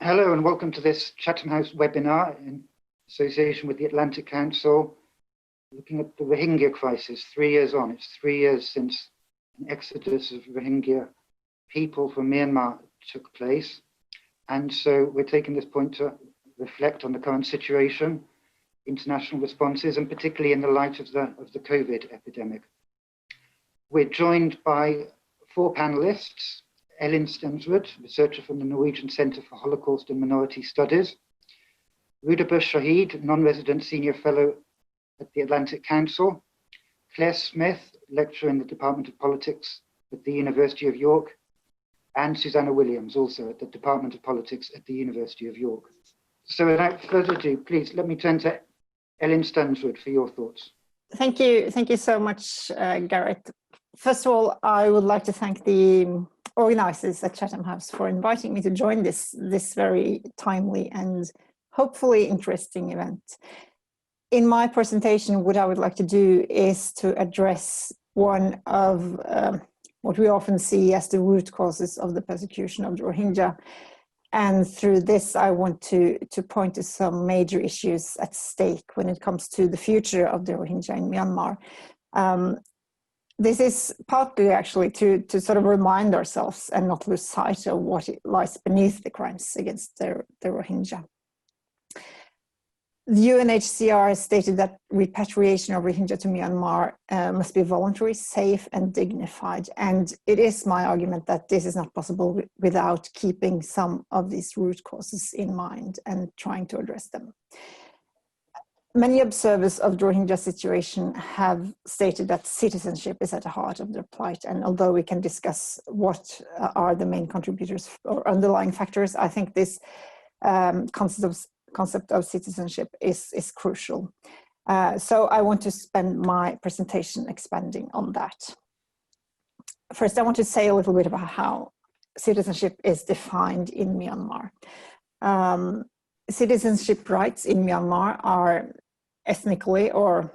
Hello and welcome to this Chatham House webinar in association with the Atlantic Council, looking at the Rohingya crisis 3 years on. It's 3 years since an exodus of Rohingya people from Myanmar took place. And so we're taking this point to reflect on the current situation, international responses, and particularly in the light of the COVID epidemic. We're joined by 4 panelists. Ellen Stensrud, researcher from the Norwegian Centre for Holocaust and Minority Studies. Rudaba Shahid, non-resident senior fellow at the Atlantic Council. Claire Smith, lecturer in the Department of Politics at the University of York. And Susanna Williams, also at the Department of Politics at the University of York. So without further ado, please let me turn to Ellen Stensrud for your thoughts. Thank you so much, Garrett. First of all, I would like to thank the organizers at Chatham House for inviting me to join this very timely and hopefully interesting event. In my presentation, what I would like to do is to address one of what we often see as the root causes of the persecution of the Rohingya. And through this, I want to point to some major issues at stake when it comes to the future of the Rohingya in Myanmar. This is partly actually to sort of remind ourselves and not lose sight of what lies beneath the crimes against the Rohingya. The UNHCR has stated that repatriation of Rohingya to Myanmar must be voluntary, safe and dignified. And it is my argument that this is not possible without keeping some of these root causes in mind and trying to address them. Many observers of the Rohingya situation have stated that citizenship is at the heart of their plight. And although we can discuss what are the main contributors or underlying factors, I think this concept of citizenship is crucial. So I want to spend my presentation expanding on that. First, I want to say a little bit about how citizenship is defined in Myanmar. Citizenship rights in Myanmar are ethnically, or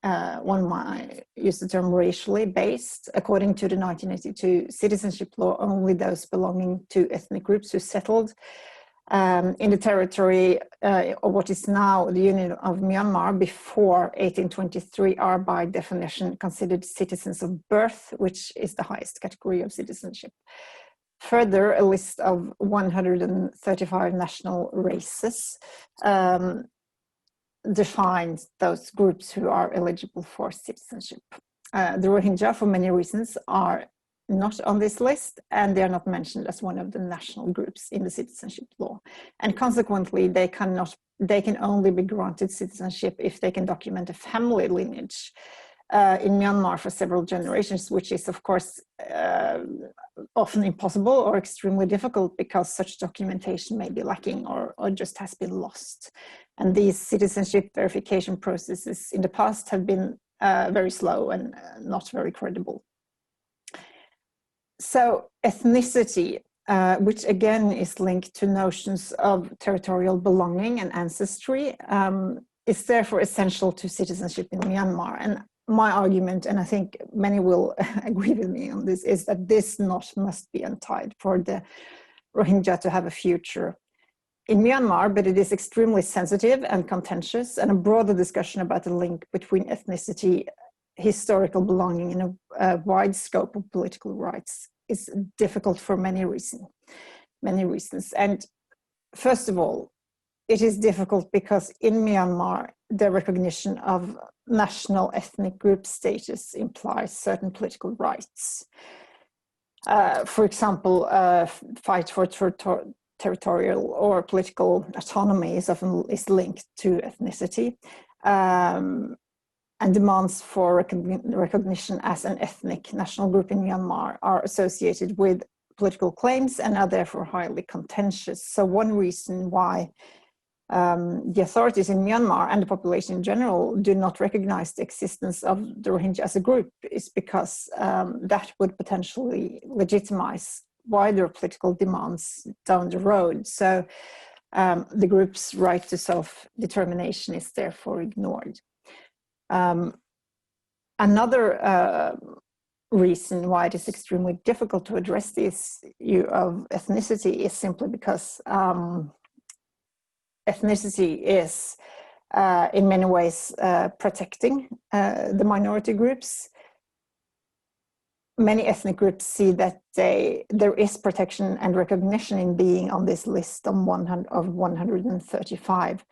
one might use the term racially based. According to the 1982 citizenship law, only those belonging to ethnic groups who settled in the territory of what is now the Union of Myanmar before 1823 are by definition considered citizens of birth, which is the highest category of citizenship. Further, a list of 135 national races defines those groups who are eligible for citizenship. The Rohingya, for many reasons, are not on this list, and they are not mentioned as one of the national groups in the citizenship law. And consequently, they can only be granted citizenship if they can document a family lineage in Myanmar for several generations, which is, of course, often impossible or extremely difficult because such documentation may be lacking or just has been lost. And these citizenship verification processes in the past have been very slow and not very credible. So ethnicity, which again is linked to notions of territorial belonging and ancestry, is therefore essential to citizenship in Myanmar. And my argument, and I think many will agree with me on this, is that this knot must be untied for the Rohingya to have a future in Myanmar, but it is extremely sensitive and contentious, and a broader discussion about the link between ethnicity, historical belonging, and a wide scope of political rights is difficult for many reasons. And first of all, it is difficult because in Myanmar, the recognition of national ethnic group status implies certain political rights. For example, fight for territorial or political autonomy is often linked to ethnicity, and demands for recognition as an ethnic national group in Myanmar are associated with political claims and are therefore highly contentious. So one reason why the authorities in Myanmar and the population in general do not recognize the existence of the Rohingya as a group is because that would potentially legitimize wider political demands down the road. So the group's right to self-determination is therefore ignored. Another reason why it is extremely difficult to address this issue of ethnicity is simply because ethnicity is in many ways protecting the minority groups. Many ethnic groups see that there is protection and recognition in being on this list of 135.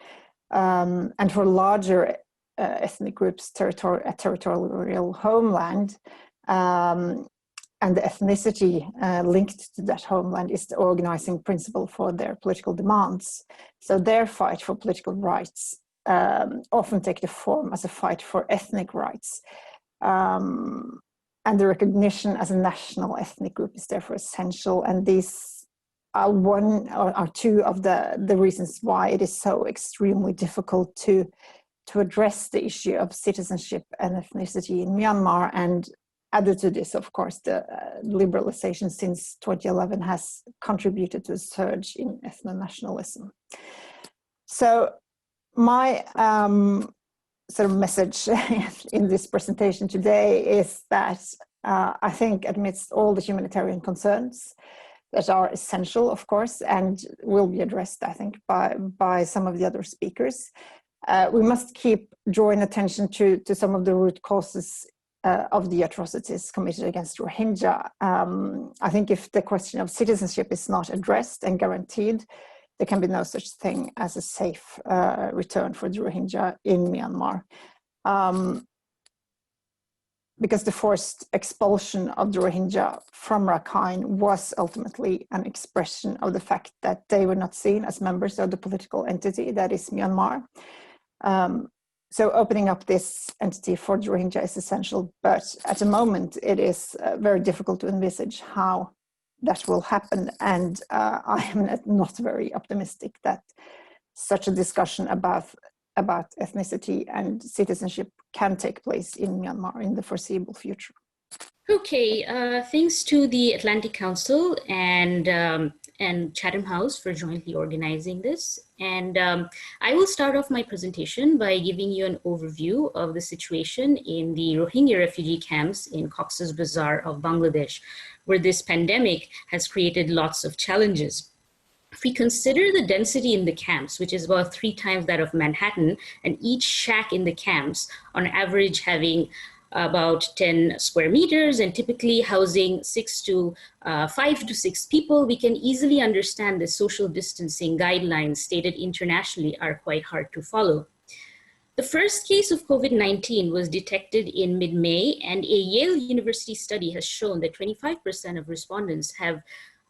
And for larger ethnic groups, territorial homeland, and the ethnicity linked to that homeland is the organizing principle for their political demands. So their fight for political rights often take the form as a fight for ethnic rights. And the recognition as a national ethnic group is therefore essential. And these are one or two of the reasons why it is so extremely difficult to address the issue of citizenship and ethnicity in Myanmar. And added to this, of course, the liberalization since 2011 has contributed to a surge in ethno-nationalism. So my sort of message in this presentation today is that I think amidst all the humanitarian concerns that are essential, of course, and will be addressed, I think, by some of the other speakers, we must keep drawing attention to some of the root causes of the atrocities committed against Rohingya. I think if the question of citizenship is not addressed and guaranteed, there can be no such thing as a safe return for the Rohingya in Myanmar. Because the forced expulsion of the Rohingya from Rakhine was ultimately an expression of the fact that they were not seen as members of the political entity that is Myanmar. So opening up this entity for the Rohingya is essential, but at the moment it is very difficult to envisage how that will happen. And I am not very optimistic that such a discussion about ethnicity and citizenship can take place in Myanmar in the foreseeable future. Okay, thanks to the Atlantic Council and Chatham House for jointly organizing this. And I will start off my presentation by giving you an overview of the situation in the Rohingya refugee camps in Cox's Bazar of Bangladesh, where this pandemic has created lots of challenges. If we consider the density in the camps, which is about 3 times that of Manhattan, and each shack in the camps on average having about 10 square meters and typically housing 5 to 6 people, we can easily understand the social distancing guidelines stated internationally are quite hard to follow. The first case of COVID-19 was detected in mid-May, and a Yale University study has shown that 25% of respondents have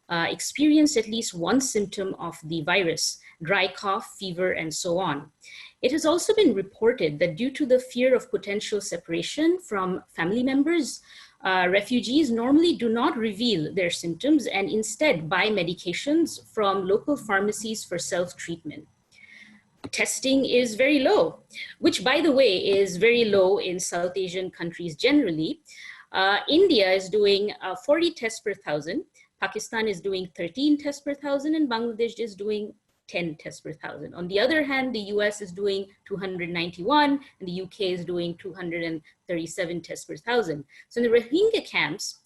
experienced at least one symptom of the virus: dry cough, fever, and so on. It has also been reported that due to the fear of potential separation from family members, refugees normally do not reveal their symptoms and instead buy medications from local pharmacies for self-treatment. Testing is very low, which, by the way, is very low in South Asian countries generally. India is doing 40 tests per 1,000. Pakistan is doing 13 tests per 1,000, and Bangladesh is doing 10 tests per 1,000. On the other hand, the US is doing 291, and the UK is doing 237 tests per 1,000. So in the Rohingya camps,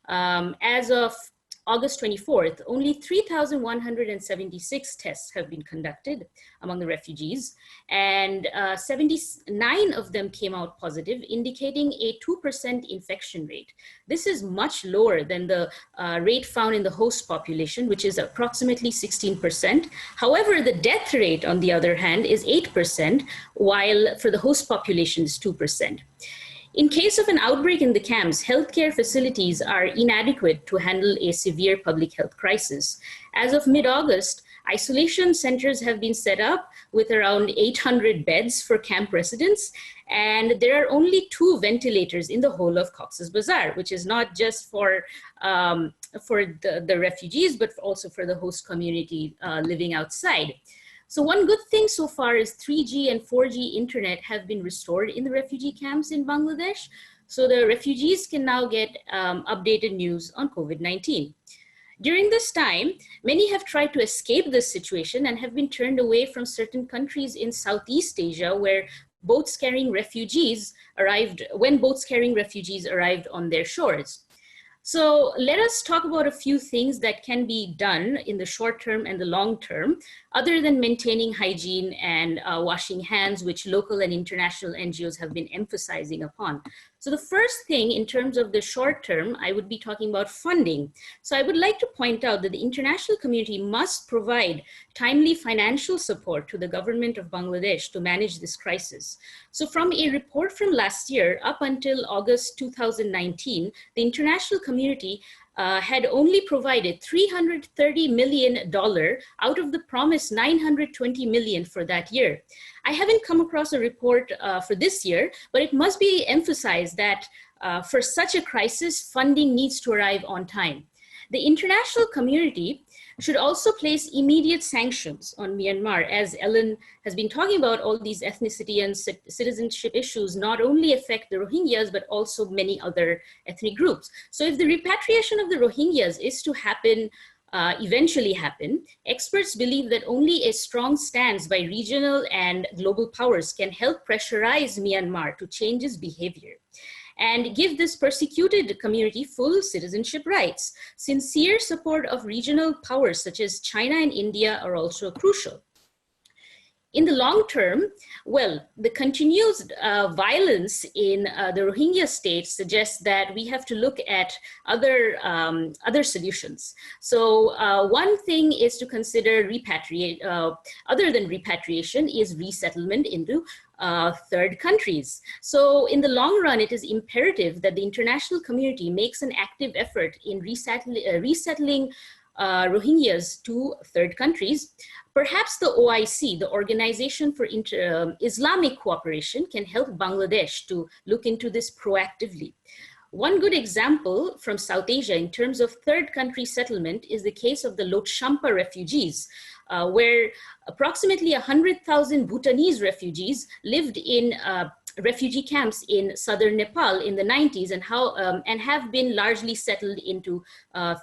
as of August 24th, only 3,176 tests have been conducted among the refugees, and 79 of them came out positive, indicating a 2% infection rate. This is much lower than the rate found in the host population, which is approximately 16%. However, the death rate, on the other hand, is 8%, while for the host population is 2%. In case of an outbreak in the camps, healthcare facilities are inadequate to handle a severe public health crisis. As of mid-August, isolation centers have been set up with around 800 beds for camp residents, and there are only 2 ventilators in the whole of Cox's Bazar, which is not just for the refugees, but also for the host community living outside. So one good thing so far is 3G and 4G internet have been restored in the refugee camps in Bangladesh. So the refugees can now get updated news on COVID-19. During this time, many have tried to escape this situation and have been turned away from certain countries in Southeast Asia where boats carrying refugees arrived on their shores. So let us talk about a few things that can be done in the short term and the long term, other than maintaining hygiene and washing hands, which local and international NGOs have been emphasizing upon. So the first thing in terms of the short term, I would be talking about funding. So I would like to point out that the international community must provide timely financial support to the government of Bangladesh to manage this crisis. So from a report from last year up until August 2019, the international community had only provided $330 million out of the promised $920 million for that year. I haven't come across a report for this year, but it must be emphasized that for such a crisis, funding needs to arrive on time. The international community should also place immediate sanctions on Myanmar. As Ellen has been talking about, all these ethnicity and citizenship issues not only affect the Rohingyas, but also many other ethnic groups. So if the repatriation of the Rohingyas is to happen, eventually happen, experts believe that only a strong stance by regional and global powers can help pressurize Myanmar to change its behavior and give this persecuted community full citizenship rights. Sincere support of regional powers such as China and India are also crucial. In the long term, well, the continuous violence in the Rohingya state suggests that we have to look at other solutions. So one thing is to consider other than repatriation is resettlement into third countries. So in the long run, it is imperative that the international community makes an active effort in resettling Rohingyas to third countries. Perhaps the OIC, the Organization for Islamic Cooperation, can help Bangladesh to look into this proactively. One good example from South Asia in terms of third country settlement is the case of the Lhotshampa refugees, where approximately 100,000 Bhutanese refugees lived in refugee camps in southern Nepal in the 90s and have been largely settled into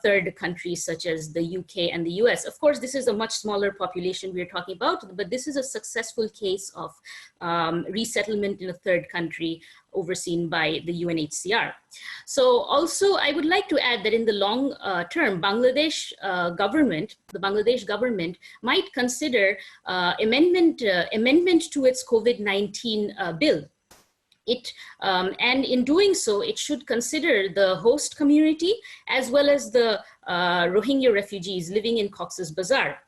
third countries such as the UK and the US. Of course, this is a much smaller population we're talking about, but this is a successful case of resettlement in a third country overseen by the UNHCR. So also, I would like to add that in the long term, the Bangladesh government might consider amendment to its COVID-19 bill. And in doing so, it should consider the host community as well as the Rohingya refugees living in Cox's Bazar.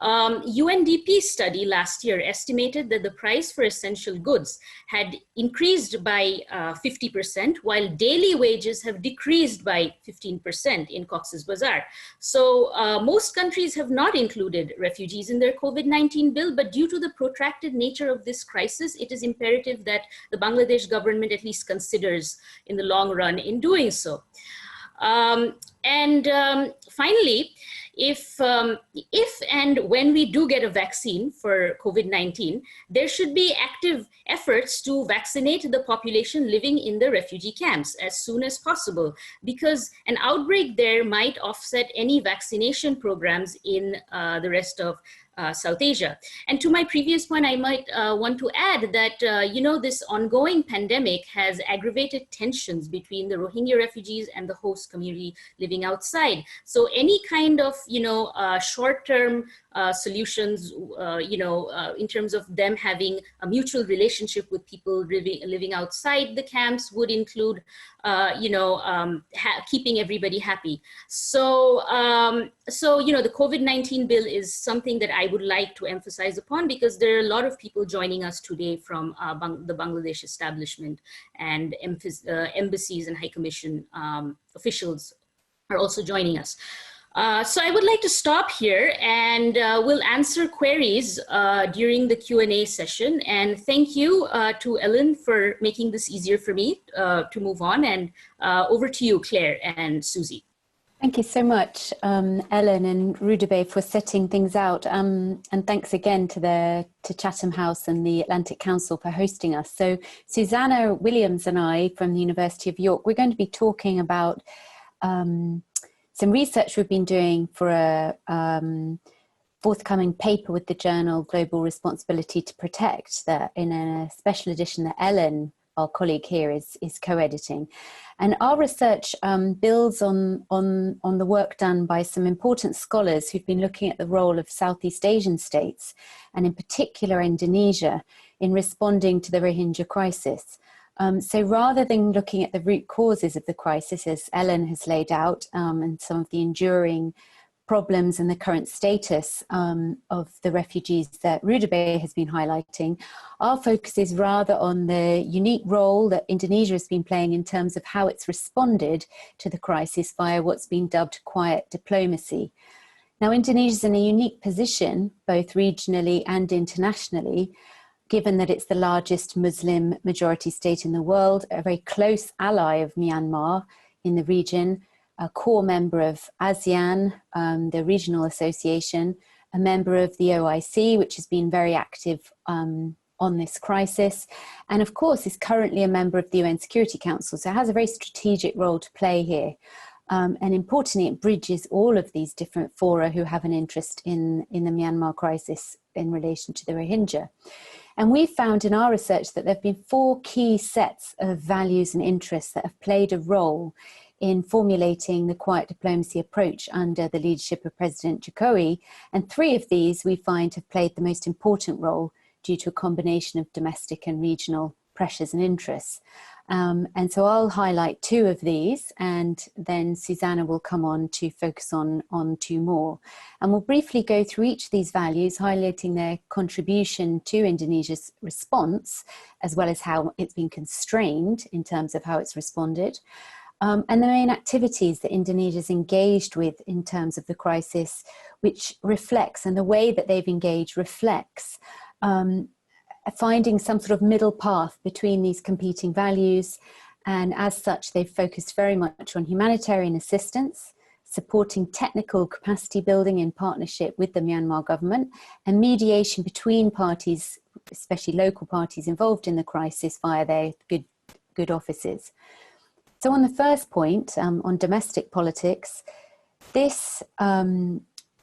UNDP study last year estimated that the price for essential goods had increased by 50%, while daily wages have decreased by 15% in Cox's Bazar. So most countries have not included refugees in their COVID-19 bill, but due to the protracted nature of this crisis, it is imperative that the Bangladesh government at least considers in the long run in doing so. Finally, if and when we do get a vaccine for COVID-19, there should be active efforts to vaccinate the population living in the refugee camps as soon as possible, because an outbreak there might offset any vaccination programs in the rest of South Asia. And to my previous point, I might want to add that, this ongoing pandemic has aggravated tensions between the Rohingya refugees and the host community living outside. So any kind of, short-term solutions, in terms of them having a mutual relationship with people living outside the camps would include, keeping everybody happy. So, the COVID-19 bill is something that I would like to emphasize upon, because there are a lot of people joining us today from the Bangladesh establishment, and embassies and High Commission officials are also joining us. So I would like to stop here, and we'll answer queries during the Q&A session. And thank you to Ellen for making this easier for me to move on. And over to you, Claire and Susie. Thank you so much, Ellen and Rudabe, for setting things out. And thanks again to Chatham House and the Atlantic Council for hosting us. So Susanna Williams and I from the University of York, we're going to be talking about some research we've been doing for forthcoming paper with the journal Global Responsibility to Protect, that in a special edition that Ellen, our colleague here, is co-editing. And our research builds on the work done by some important scholars who've been looking at the role of Southeast Asian states, and in particular Indonesia, in responding to the Rohingya crisis. So rather than looking at the root causes of the crisis, as Ellen has laid out, and some of the enduring problems and the current status of the refugees that Rudabe has been highlighting, our focus is rather on the unique role that Indonesia has been playing in terms of how it's responded to the crisis via what's been dubbed quiet diplomacy. Now, Indonesia is in a unique position, both regionally and internationally, given that it's the largest Muslim majority state in the world, a very close ally of Myanmar in the region, a core member of ASEAN, the regional association, a member of the OIC, which has been very active on this crisis, and of course is currently a member of the UN Security Council, so it has a very strategic role to play here. And importantly, it bridges all of these different fora who have an interest in the Myanmar crisis in relation to the Rohingya. And we found in our research that there have been 4 key sets of values and interests that have played a role in formulating the quiet diplomacy approach under the leadership of President Jokowi. And 3 of these we find have played the most important role due to a combination of domestic and regional pressures and interests. And so I'll highlight 2 of these, and then Susanna will come on to focus on 2 more. And we'll briefly go through each of these values, highlighting their contribution to Indonesia's response, as well as how it's been constrained in terms of how it's responded. And the main activities that Indonesia's engaged with in terms of the crisis, which reflects, and the way that they've engaged reflects finding some sort of middle path between these competing values. And as such, they've focused very much on humanitarian assistance, supporting technical capacity building in partnership with the Myanmar government, and mediation between parties, especially local parties involved in the crisis, via their good offices. So on the first point, on domestic politics, this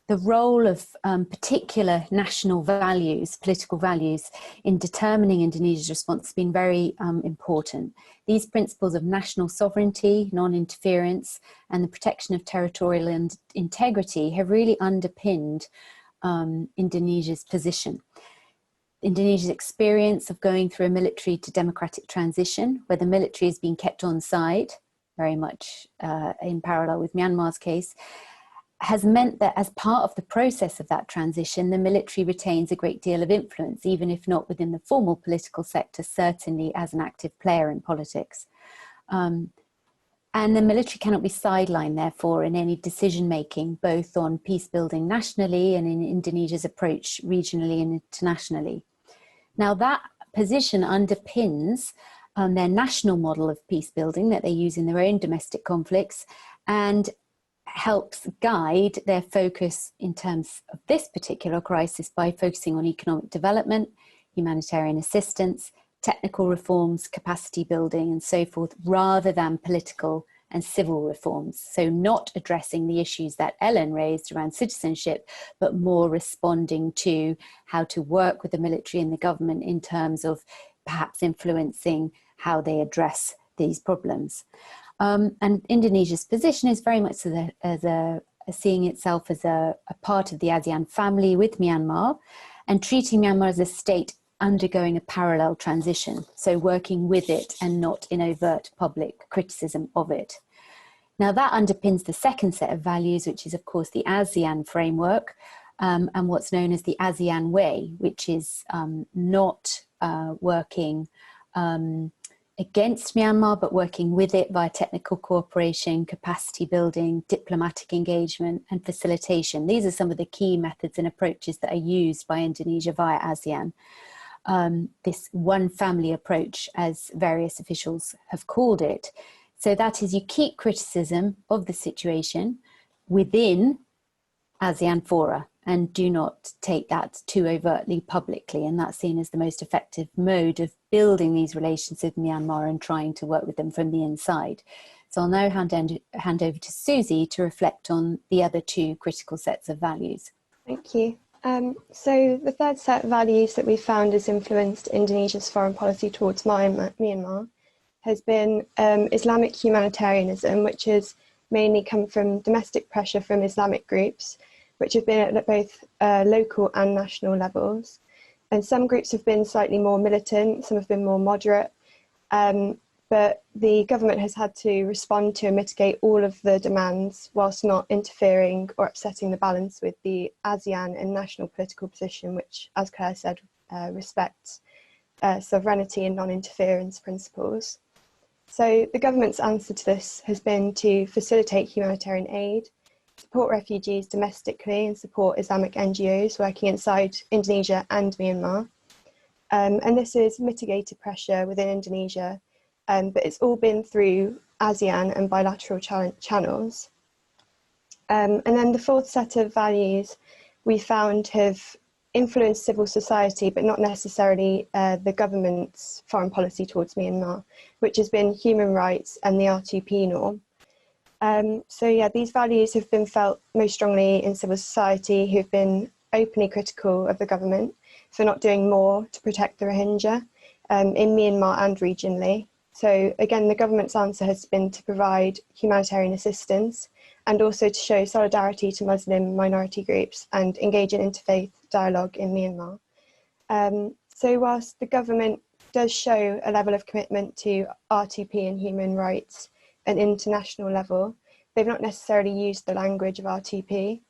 the role of particular national values, political values, in determining Indonesia's response has been very important. These principles of national sovereignty, non-interference, and the protection of territorial integrity have really underpinned Indonesia's position. Indonesia's experience of going through a military to democratic transition, where the military has been kept on side, very much in parallel with Myanmar's case, has meant that as part of the process of that transition, the military retains a great deal of influence, even if not within the formal political sector, certainly as an active player in politics. And the military cannot be sidelined, therefore, in any decision-making, both on peace building nationally and in Indonesia's approach regionally and internationally. Now, that position underpins their national model of peace building that they use in their own domestic conflicts, and helps guide their focus in terms of this particular crisis by focusing on economic development, humanitarian assistance, technical reforms, capacity building, and so forth, rather than political and civil reforms. So not addressing the issues that Ellen raised around citizenship, but more responding to how to work with the military and the government in terms of perhaps influencing how they address these problems. And Indonesia's position is very much seeing itself as a part of the ASEAN family with Myanmar, and treating Myanmar as a state undergoing a parallel transition, so working with it and not in overt public criticism of it. Now that underpins the second set of values, which is of course the ASEAN framework, and what's known as the ASEAN way, which is not working against Myanmar, but working with it via technical cooperation, capacity building, diplomatic engagement, and facilitation. These are some of the key methods and approaches that are used by Indonesia via ASEAN. This one family approach, as various officials have called it. So that is, you keep criticism of the situation within ASEAN fora, and do not take that too overtly publicly. And that's seen as the most effective mode of building these relations with Myanmar and trying to work with them from the inside. So I'll now hand over to Susie to reflect on the other 2 critical sets of values. Thank you. So the third set of values that we found has influenced Indonesia's foreign policy towards Myanmar has been Islamic humanitarianism, which has mainly come from domestic pressure from Islamic groups, which have been at both local and national levels. And some groups have been slightly more militant, some have been more moderate, but the government has had to respond to and mitigate all of the demands whilst not interfering or upsetting the balance with the ASEAN and national political position, which, as Claire said, respects sovereignty and non-interference principles. So the government's answer to this has been to facilitate humanitarian aid, support refugees domestically and support Islamic NGOs working inside Indonesia and Myanmar. And this has mitigated pressure within Indonesia, but it's all been through ASEAN and bilateral channels. And then the fourth set of values we found have influenced civil society, but not necessarily the government's foreign policy towards Myanmar, which has been human rights and the R2P norm. So yeah, these values have been felt most strongly in civil society, who've been openly critical of the government for not doing more to protect the Rohingya in Myanmar and regionally. So again, the government's answer has been to provide humanitarian assistance and also to show solidarity to Muslim minority groups and engage in interfaith dialogue in Myanmar. So whilst the government does show a level of commitment to R2P and human rights at an international level, they've not necessarily used the language of R2P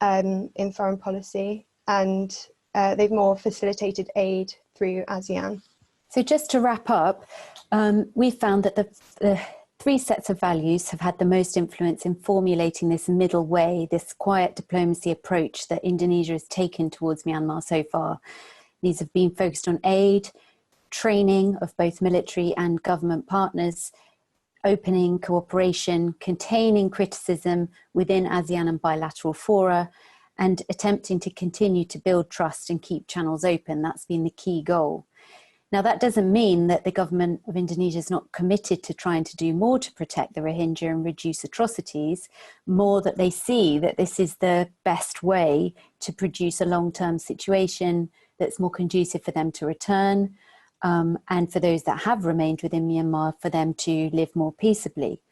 in foreign policy, and they've more facilitated aid through ASEAN. So just to wrap up, we found that the three sets of values have had the most influence in formulating this middle way, this quiet diplomacy approach that Indonesia has taken towards Myanmar so far. These have been focused on aid, training of both military and government partners, opening cooperation, containing criticism within ASEAN and bilateral fora, and attempting to continue to build trust and keep channels open. That's been the key goal. Now, that doesn't mean that the government of Indonesia is not committed to trying to do more to protect the Rohingya and reduce atrocities, more that they see that this is the best way to produce a long-term situation that's more conducive for them to return, and for those that have remained within Myanmar, for them to live more peaceably.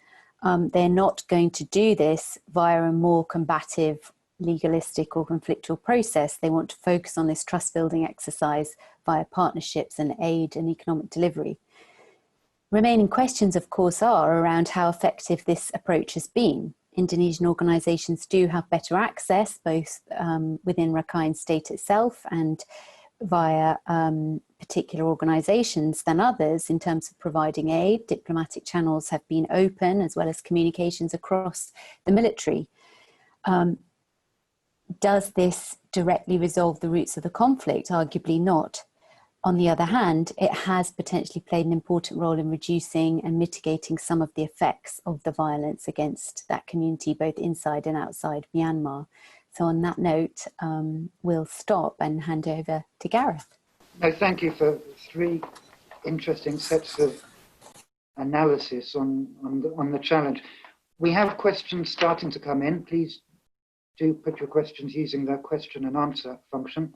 They're not going to do this via a more combative, legalistic or conflictual process. They want to focus on this trust-building exercise via partnerships and aid and economic delivery. Remaining questions, of course, are around how effective this approach has been. Indonesian organisations do have better access, both within Rakhine State itself and via particular organisations than others in terms of providing aid. Diplomatic channels have been open, as well as communications across the military. Does this directly resolve the roots of the conflict? Arguably not. On the other hand, it has potentially played an important role in reducing and mitigating some of the effects of the violence against that community, both inside and outside Myanmar. So on that note, we'll stop and hand over to Gareth. No, thank you for three interesting sets of analysis on the challenge. We have questions starting to come in. Please do put your questions using the question and answer function.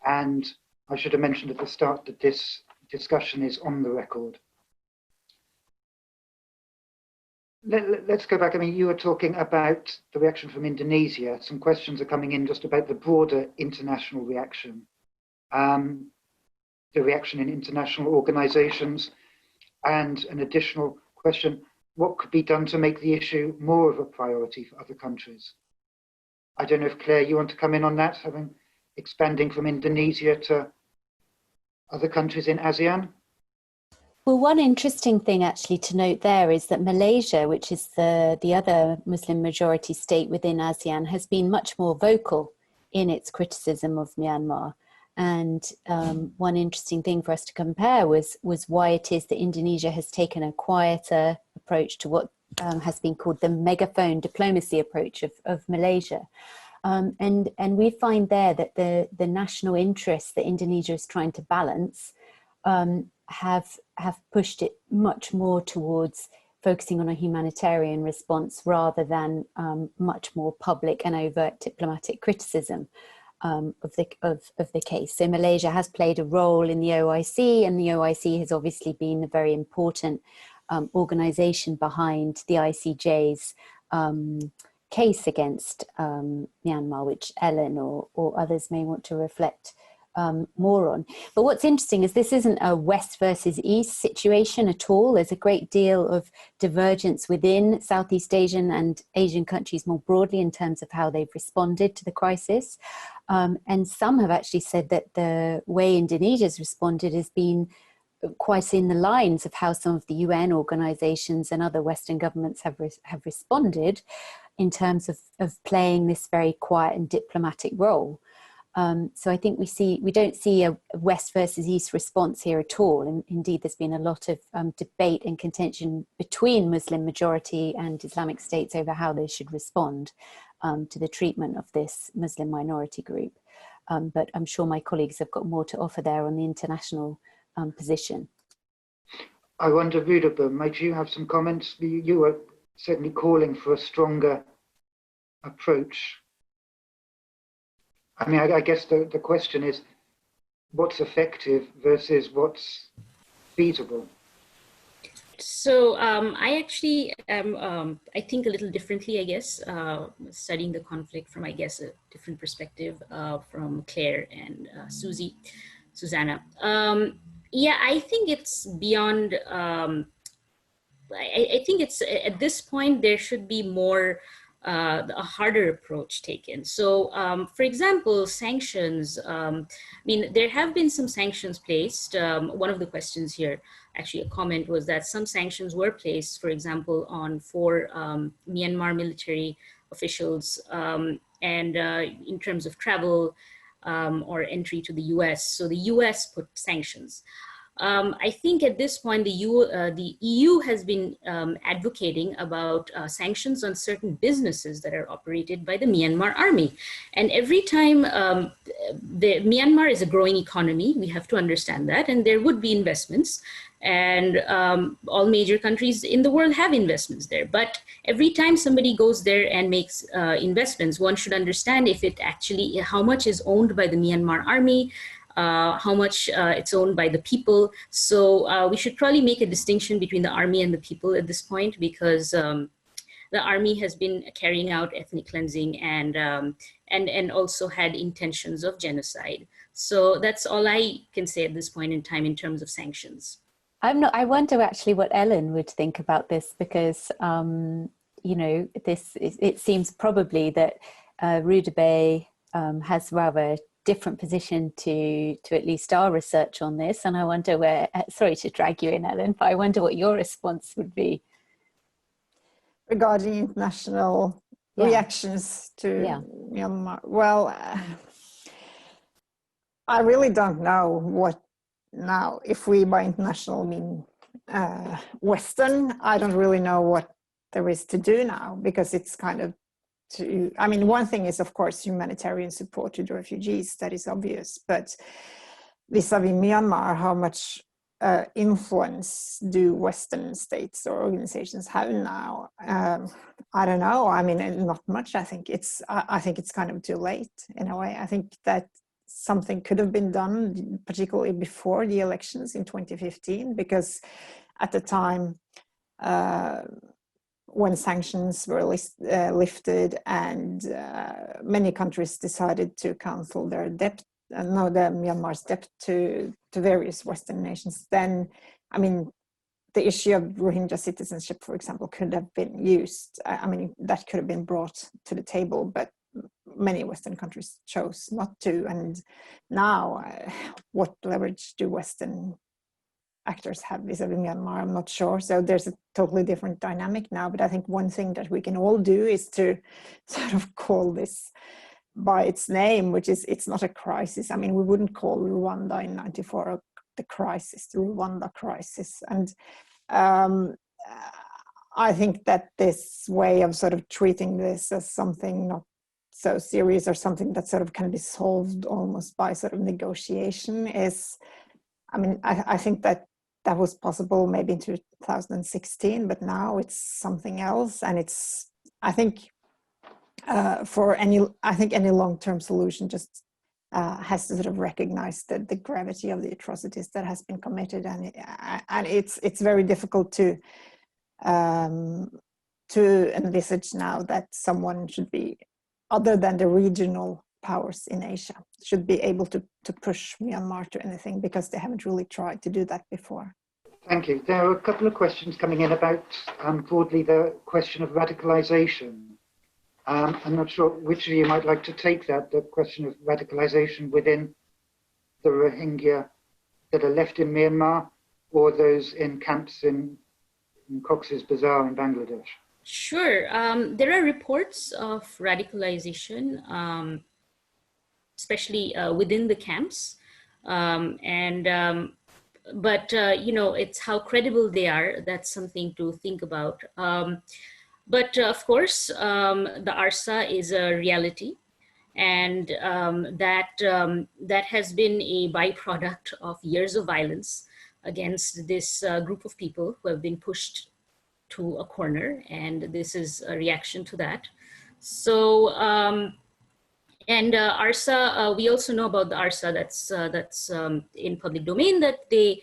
And I should have mentioned at the start that this discussion is on the record. Let's go back. I mean, you were talking about the reaction from Indonesia. Some questions are coming in just about the broader international reaction, the reaction in international organizations, and an additional question, what could be done to make the issue more of a priority for other countries? I don't know if, Claire, you want to come in on that, expanding from Indonesia to other countries in ASEAN? Well, one interesting thing actually to note there is that Malaysia, which is the other Muslim majority state within ASEAN, has been much more vocal in its criticism of Myanmar. And one interesting thing for us to compare was why it is that Indonesia has taken a quieter approach to what has been called the megaphone diplomacy approach of Malaysia. And we find there that the national interests that Indonesia is trying to balance have pushed it much more towards focusing on a humanitarian response rather than much more public and overt diplomatic criticism. of the case. So Malaysia has played a role in the OIC, and the OIC has obviously been a very important organization behind the ICJ's case against Myanmar, which Ellen or others may want to reflect more on. But what's interesting is this isn't a West versus East situation at all. There's a great deal of divergence within Southeast Asian and Asian countries more broadly in terms of how they've responded to the crisis. And some have actually said that the way Indonesia's responded has been quite in the lines of how some of the UN organizations and other Western governments have responded in terms of playing this very quiet and diplomatic role. So I think we don't see a West versus East response here at all. And indeed, there's been a lot of debate and contention between Muslim majority and Islamic states over how they should respond to the treatment of this Muslim minority group. But I'm sure my colleagues have got more to offer there on the international position. I wonder, Rudaba, might you have some comments? You were certainly calling for a stronger approach. I mean, I guess the question is, what's effective versus what's feasible? So I actually am, I think a little differently, I guess, studying the conflict from, I guess, a different perspective from Claire and Susanna. Yeah, I think it's beyond, I think it's at this point, there should be more a harder approach taken. So, for example, sanctions. I mean, there have been some sanctions placed. One of the questions here, actually a comment, was that some sanctions were placed, for example, on 4 Myanmar military officials, and in terms of travel or entry to the US. So the US put sanctions. I think at this point, the EU has been advocating about sanctions on certain businesses that are operated by the Myanmar army. And every time, Myanmar is a growing economy, we have to understand that, and there would be investments. And all major countries in the world have investments there. But every time somebody goes there and makes investments, one should understand if it actually, how much is owned by the Myanmar army, how much it's owned by the people. So we should probably make a distinction between the army and the people at this point, because the army has been carrying out ethnic cleansing and also had intentions of genocide. So that's all I can say at this point in time in terms of sanctions. I wonder actually what Ellen would think about this, because you know, it seems probably that Rudaba has rather different position to at least our research on this, and I wonder where, sorry to drag you in, Ellen, but I wonder what your response would be regarding international reactions to Myanmar. Well, I really don't know what now, if we by international mean Western. I don't really know what there is to do now, because it's kind of I mean, one thing is, of course, humanitarian support to the refugees, that is obvious, but vis-a-vis Myanmar, how much influence do Western states or organizations have now? I don't know. I mean, not much. I think it's kind of too late in a way. I think that something could have been done, particularly before the elections in 2015, because at the time, when sanctions were lifted and many countries decided to cancel their debt, Myanmar's debt to various Western nations, then, I mean, the issue of Rohingya citizenship, for example, could have been used. I mean, that could have been brought to the table, but many Western countries chose not to. And now, what leverage do Western actors have vis-a-vis Myanmar? I'm not sure. So there's a totally different dynamic now. But I think one thing that we can all do is to sort of call this by its name, which is, it's not a crisis. I mean, we wouldn't call Rwanda in '94 the crisis, the Rwanda crisis. And I think that this way of sort of treating this as something not so serious, or something that sort of can be solved almost by sort of negotiation, is, I mean, I think that was possible maybe in 2016, but now it's something else. And it's, I think, any long-term solution just has to sort of recognize the gravity of the atrocities that has been committed, and it's very difficult to envisage now that someone should be, other than the regional powers in Asia, should be able to push Myanmar to anything, because they haven't really tried to do that before. Thank you. There are a couple of questions coming in about broadly the question of radicalization. I'm not sure which of you might like to take that, the question of radicalization within the Rohingya that are left in Myanmar, or those in camps in Cox's Bazar in Bangladesh. Sure. There are reports of radicalization, especially within the camps. But it's how credible they are. That's something to think about. But of course, the ARSA is a reality, and that has been a byproduct of years of violence against this group of people who have been pushed to a corner, and this is a reaction to that. So, ARSA, we also know about the ARSA that's in public domain, that they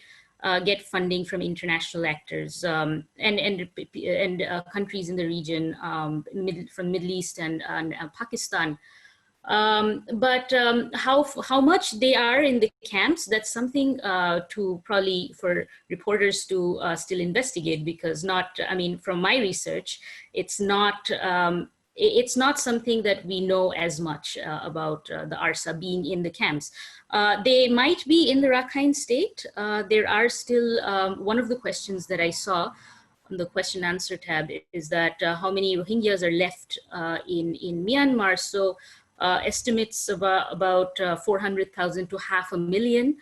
get funding from international actors and countries in the region, from Middle East and Pakistan. But how much they are in the camps, that's something to probably for reporters to still investigate, because from my research, it's not something that we know as much about the ARSA being in the camps. They might be in the Rakhine state. There are still, one of the questions that I saw on the question answer tab is that how many Rohingyas are left in Myanmar. So estimates about 400,000 to 500,000.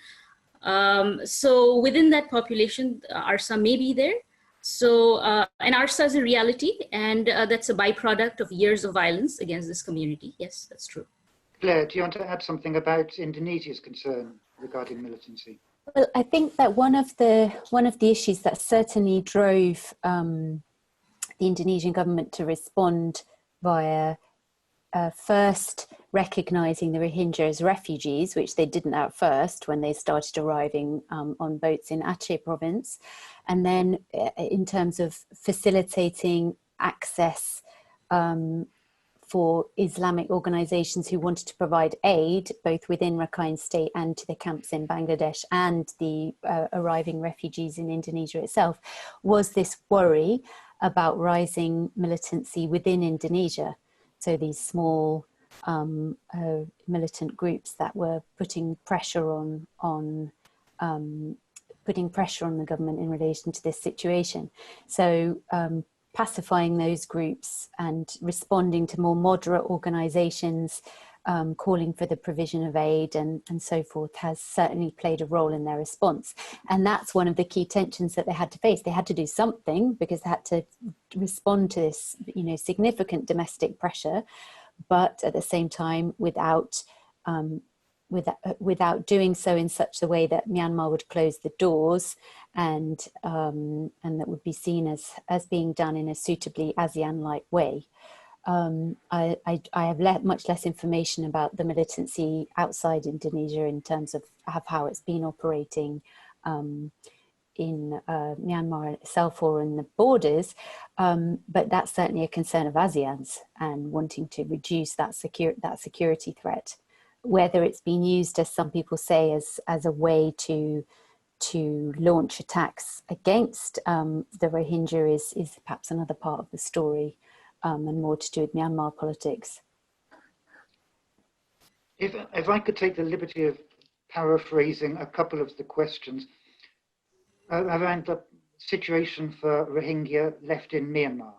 So within that population, ARSA may be there. So, and ARSA is a reality, and that's a byproduct of years of violence against this community. Yes, that's true. Claire, do you want to add something about Indonesia's concern regarding militancy? Well, I think that one of the issues that certainly drove the Indonesian government to respond via first recognizing the Rohingya as refugees, which they didn't at first when they started arriving on boats in Aceh province, and then in terms of facilitating access for Islamic organizations who wanted to provide aid both within Rakhine State and to the camps in Bangladesh and the arriving refugees in Indonesia itself, was this worry about rising militancy within Indonesia. So these small militant groups that were putting pressure on the government in relation to this situation. So pacifying those groups and responding to more moderate organizations calling for the provision of aid and so forth has certainly played a role in their response. And that's one of the key tensions that they had to face. They had to do something because they had to respond to this, significant domestic pressure, but at the same time without doing so in such a way that Myanmar would close the doors and that would be seen as being done in a suitably ASEAN-like way. I have much less information about the militancy outside Indonesia in terms of how it's been operating in Myanmar itself or in the borders, but that's certainly a concern of ASEAN's and wanting to reduce that security threat. Whether it's been used, as some people say, as a way to launch attacks against the Rohingya is perhaps another part of the story. And more to do with Myanmar politics. If I could take the liberty of paraphrasing a couple of the questions around the situation for Rohingya left in Myanmar.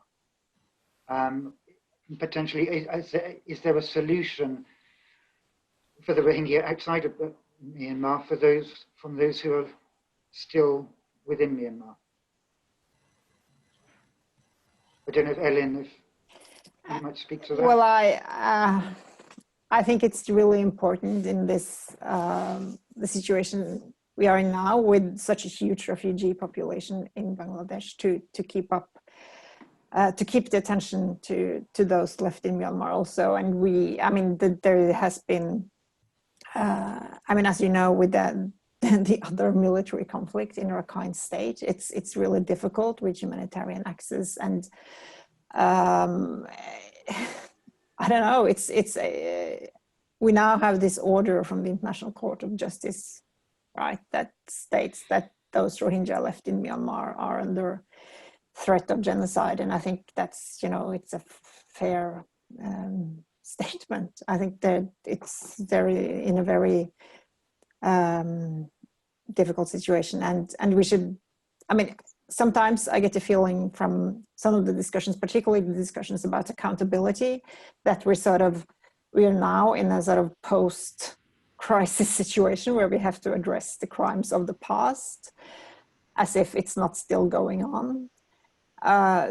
Potentially, is there a solution for the Rohingya outside of Myanmar from those who are still within Myanmar? I don't know if Ellen, if you might speak to that. Well, I think it's really important in this the situation we are in now with such a huge refugee population in Bangladesh to keep up, to keep the attention to those left in Myanmar also. And there has been I mean, as you know, with the other military conflict in Rakhine State, it's really difficult with humanitarian access, and I don't know. We now have this order from the International Court of Justice, right, that states that those Rohingya left in Myanmar are under threat of genocide, and I think that's, you know, it's a fair statement. I think that they're in a very difficult situation, and we should, I mean, sometimes I get the feeling from some of the discussions, particularly the discussions about accountability, that we are now in a sort of post-crisis situation where we have to address the crimes of the past as if it's not still going on.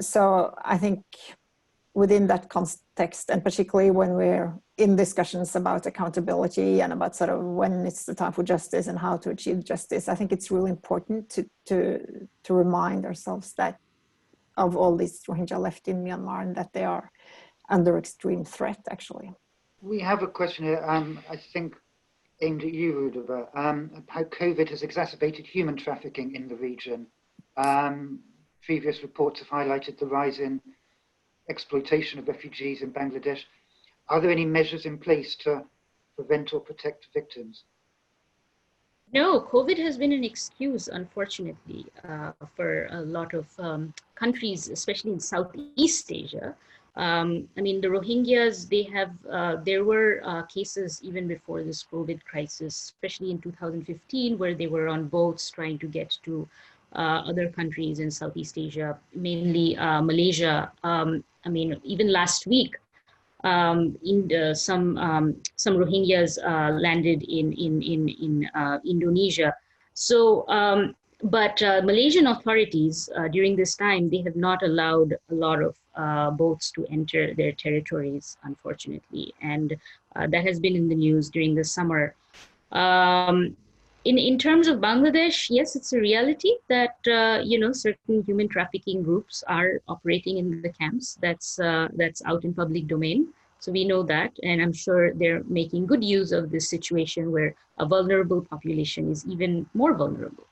So I think within that context, and particularly when we're in discussions about accountability and about sort of when it's the time for justice and how to achieve justice, I think it's really important to remind ourselves that of all these Rohingya left in Myanmar and that they are under extreme threat, actually. We have a question here, I think aimed at you, Rudaba, how COVID has exacerbated human trafficking in the region. Previous reports have highlighted the rise in exploitation of refugees in Bangladesh. Are there any measures in place to prevent or protect victims? No, COVID has been an excuse, unfortunately, for a lot of countries, especially in Southeast Asia. I mean, the Rohingyas, there were cases even before this COVID crisis, especially in 2015, where they were on boats trying to get to other countries in Southeast Asia, mainly Malaysia. I mean, even last week, some Rohingyas landed in Indonesia. So, but Malaysian authorities during this time, they have not allowed a lot of boats to enter their territories, unfortunately, and that has been in the news during the summer. In terms of Bangladesh, yes, it's a reality that you know, certain human trafficking groups are operating in the camps. That's out in public domain. So we know that, and I'm sure they're making good use of this situation where a vulnerable population is even more vulnerable.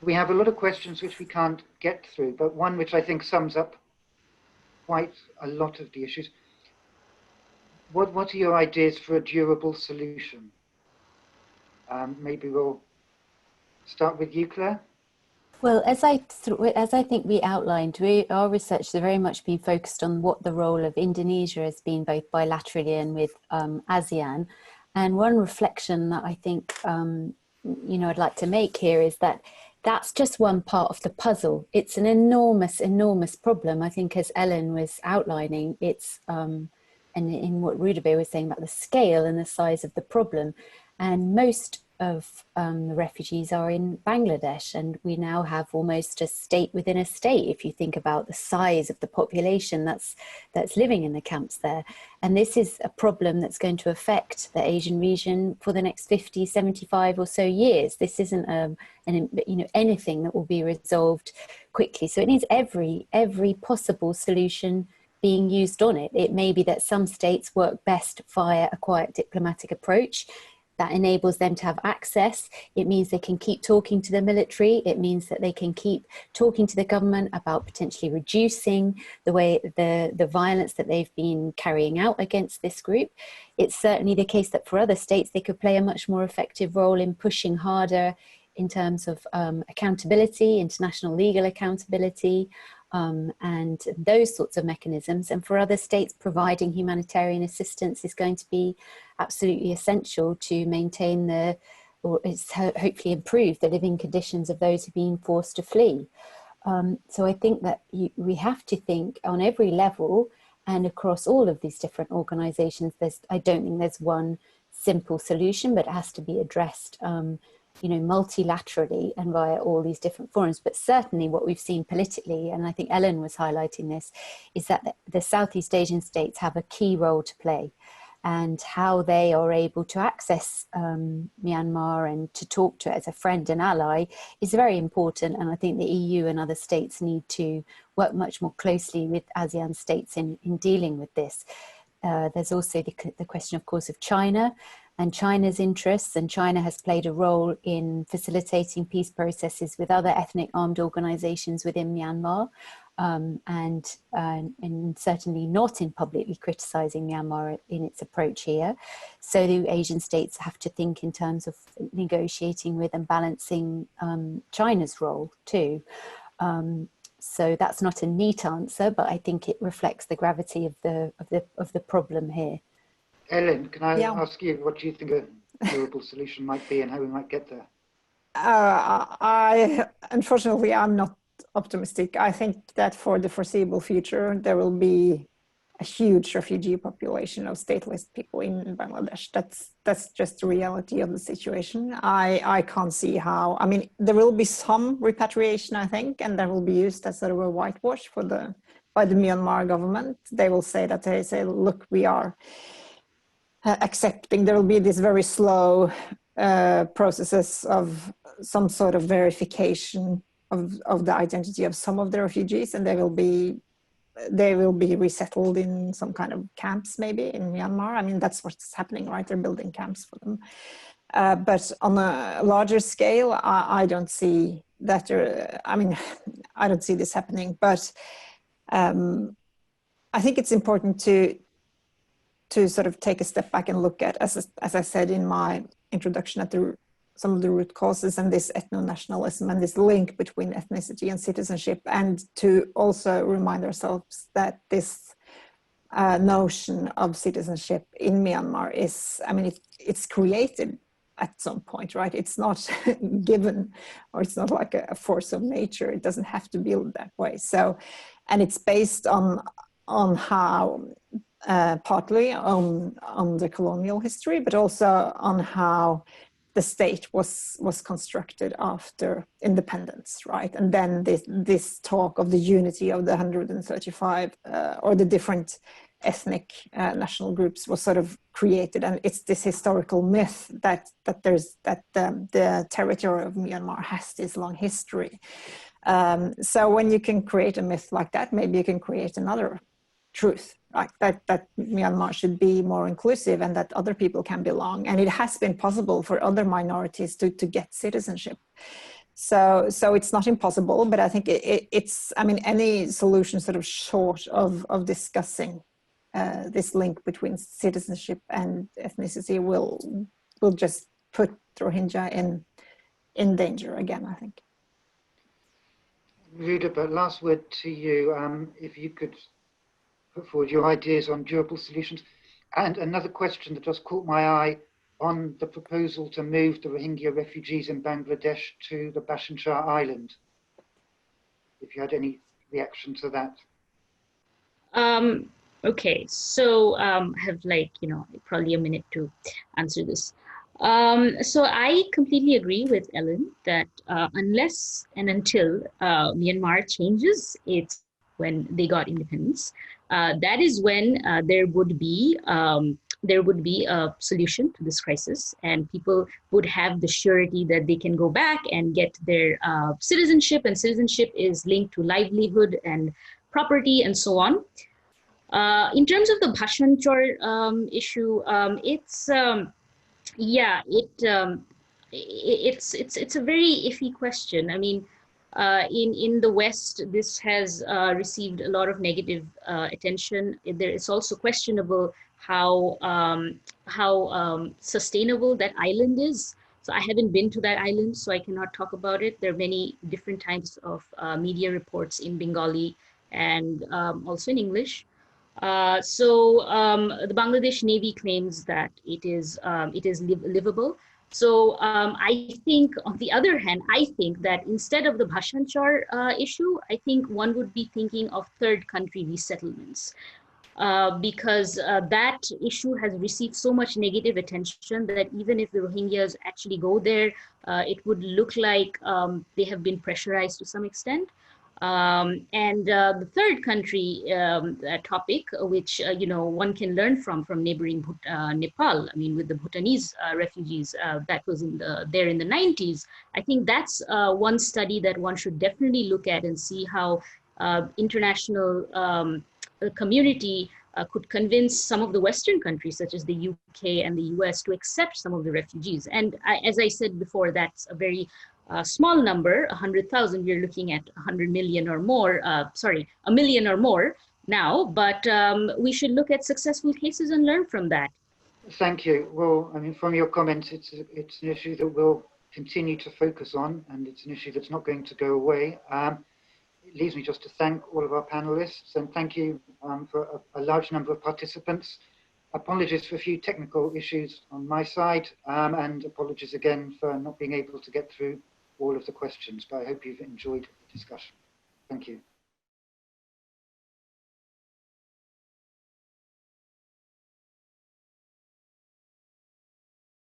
We have a lot of questions which we can't get through, but one which I think sums up quite a lot of the issues. What are your ideas for a durable solution? Maybe we'll start with you, Claire. Well, as I think we outlined, our research has very much been focused on what the role of Indonesia has been, both bilaterally and with ASEAN. And one reflection that I think you know, I'd like to make here is that that's just one part of the puzzle. It's an enormous, enormous problem. I think, as Ellen was outlining, it's and in what Rudaba was saying about the scale and the size of the problem. And most of the refugees are in Bangladesh, and we now have almost a state within a state, if you think about the size of the population that's living in the camps there. And this is a problem that's going to affect the Asian region for the next 50, 75 or so years. This isn't anything that will be resolved quickly. So it needs every possible solution being used on it. It may be that some states work best via a quiet diplomatic approach that enables them to have access. It means they can keep talking to the military. It means that they can keep talking to the government about potentially reducing the violence that they've been carrying out against this group. It's certainly the case that for other states, they could play a much more effective role in pushing harder in terms of accountability, international legal accountability, and those sorts of mechanisms. And for other states, providing humanitarian assistance is going to be absolutely essential to maintain or hopefully improve the living conditions of those who've been forced to flee. So I think that we have to think on every level and across all of these different organizations. I don't think there's one simple solution, but it has to be addressed multilaterally and via all these different forums. But certainly what we've seen politically, and I think Ellen was highlighting this, is that the Southeast Asian states have a key role to play, and how they are able to access Myanmar and to talk to it as a friend and ally is very important. And I think the EU and other states need to work much more closely with ASEAN states in dealing with this. There's also the question, of course, of China. and China's interests, and China has played a role in facilitating peace processes with other ethnic armed organizations within Myanmar, and certainly not in publicly criticizing Myanmar in its approach here. So the Asian states have to think in terms of negotiating with and balancing China's role too. So that's not a neat answer, but I think it reflects the gravity of the problem here. Ellen, can I ask you what you think a durable solution might be and how we might get there? Unfortunately, I'm not optimistic. I think that for the foreseeable future, there will be a huge refugee population of stateless people in Bangladesh. That's just the reality of the situation. I can't see how. I mean, there will be some repatriation, I think, and that will be used as sort of a whitewash by the Myanmar government. They will say that look, we are accepting. There will be this very slow processes of some sort of verification of the identity of some of the refugees, and they will be resettled in some kind of camps, maybe in Myanmar. I mean, that's what's happening, right? They're building camps for them. But on a larger scale, I don't see that. I don't see this happening. But I think it's important to sort of take a step back and look at, as I said in my introduction, at some of the root causes and this ethno-nationalism and this link between ethnicity and citizenship, and to also remind ourselves that this notion of citizenship in Myanmar is, I mean, it's created at some point, right? It's not given, or it's not like a force of nature. It doesn't have to be that way. So, and it's based on how, partly on the colonial history, but also on how the state was constructed after independence, right? And then this talk of the unity of the 135 or the different ethnic national groups was sort of created, and it's this historical myth that the territory of Myanmar has this long history. So when you can create a myth like that, maybe you can create another truth, like that Myanmar should be more inclusive and that other people can belong. And it has been possible for other minorities to get citizenship. So it's not impossible, but I think it's, I mean, any solution sort of short of discussing this link between citizenship and ethnicity will just put Rohingya in danger again, I think. Ruda, but last word to you. If you could put forward your ideas on durable solutions. And another question that just caught my eye on the proposal to move the Rohingya refugees in Bangladesh to the Bhasan Char Island. If you had any reaction to that. Okay, so I have probably a minute to answer this. So I completely agree with Ellen that unless and until Myanmar changes its, when they got independence, that is when there would be a solution to this crisis, and people would have the surety that they can go back and get their citizenship, and citizenship is linked to livelihood and property and so on. In terms of the Bhasan Char issue, it's a very iffy question. I mean, in the West, this has received a lot of negative attention. It's also questionable how sustainable that island is. So I haven't been to that island, so I cannot talk about it. There are many different types of media reports in Bengali and also in English. The Bangladesh Navy claims that it is livable. So I think, on the other hand, I think that instead of the Bhasan Char issue, I think one would be thinking of third country resettlements. Because that issue has received so much negative attention that even if the Rohingyas actually go there, it would look like they have been pressurized to some extent. And the third country topic, which one can learn from neighboring Nepal. I mean, with the Bhutanese refugees that was there in the 90s, I think that's one study that one should definitely look at and see how international community could convince some of the Western countries, such as the UK and the US, to accept some of the refugees. And as I said before, that's a very small number, 100,000. We're looking at 100 million or more, a million or more now, but we should look at successful cases and learn from that. Thank you. Well, I mean, from your comments, it's an issue that we'll continue to focus on, and it's an issue that's not going to go away. It leaves me just to thank all of our panelists, and thank you for a large number of participants. Apologies for a few technical issues on my side, and apologies again for not being able to get through all of the questions, but I hope you've enjoyed the discussion. Thank you.